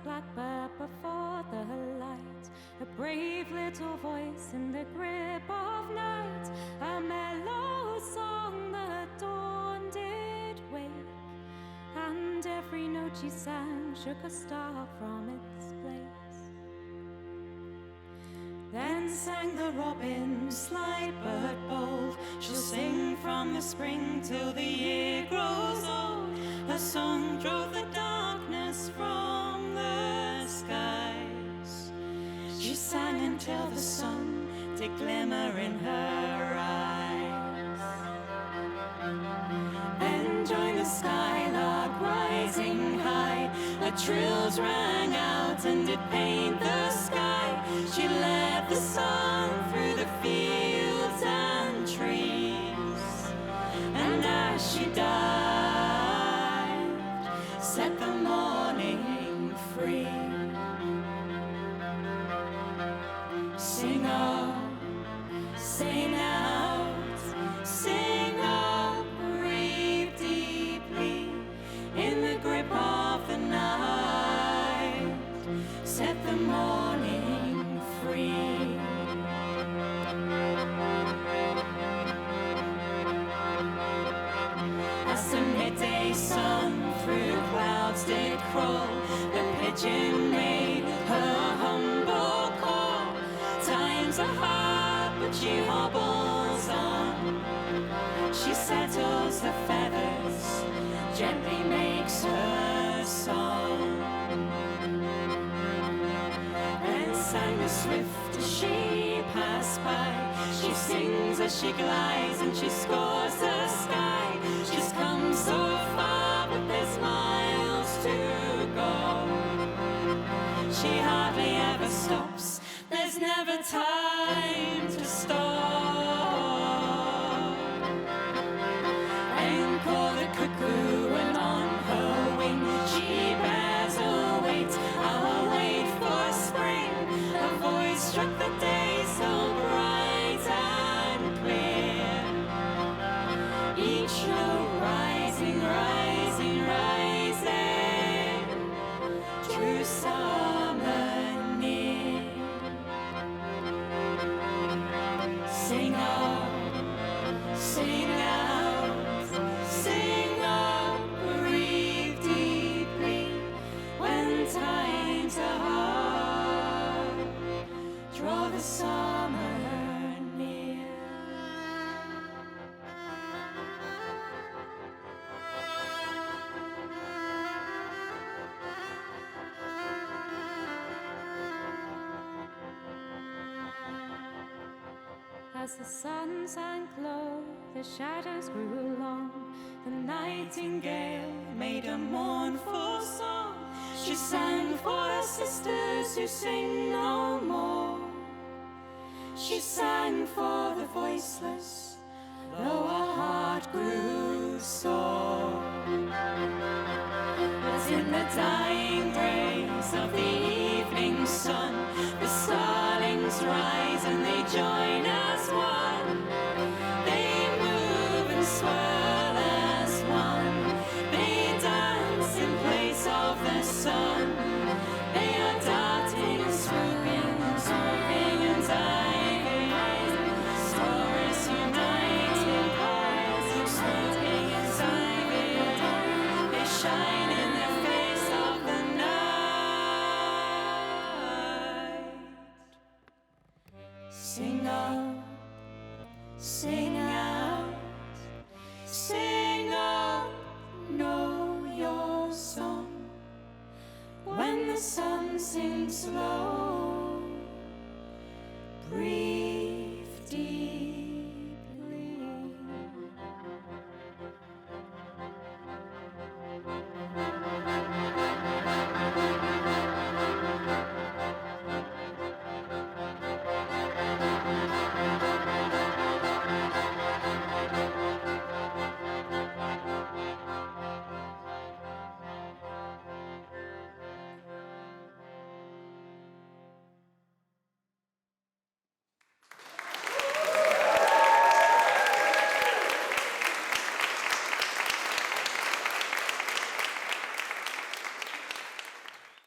blackbird before the light, a brave little voice in the grip of night, a mellow song the dawn did wake, and every note she sang shook a star from its place. Then sang the robin, sly bird bold, she'll sing from the spring till the year grows old. Her song drove the darkness from the skies. She sang until the sun did glimmer in her eyes. Then joined the skylark rising high, her trills rang out and did paint the sky. She led the song through the fields and trees, and as she died, set the morning free. Sing on, sing out, sing on, breathe deeply in the grip of the night, set the morning free. As the midday sun through clouds did crawl, the pigeon made her humble call. Times are hard, but she hobbles on. She settles her feathers, gently makes her song. Then sang the swift as she passed by. She sings as she glides and she scores the sky. She's come so far, but there's miles to go. She hardly ever stops, there's never time to stop. And call the cuckoo, and on her wing she bears await our wait for spring. Her voice struck the day so bright and clear, each note rising, rising, rising, true summer near. Sing on, sing out, sing on, breathe deeply when times are hard, draw the summer near. As the sun sank low, the shadows grew long. The nightingale made a mournful song. She sang for her sisters who sing no more. She sang for the voiceless, though her heart grew sore. But in the dying rays of the evening sun, the starlings rise and they join as one. They move and swirl as one. They dance in place of the sun. They are darting and swooping and swooping and diving. Stars uniting, eyes swooping and diving. They shine in the face of the night. Sing up, sing out, sing up, know your song. When the sun sinks low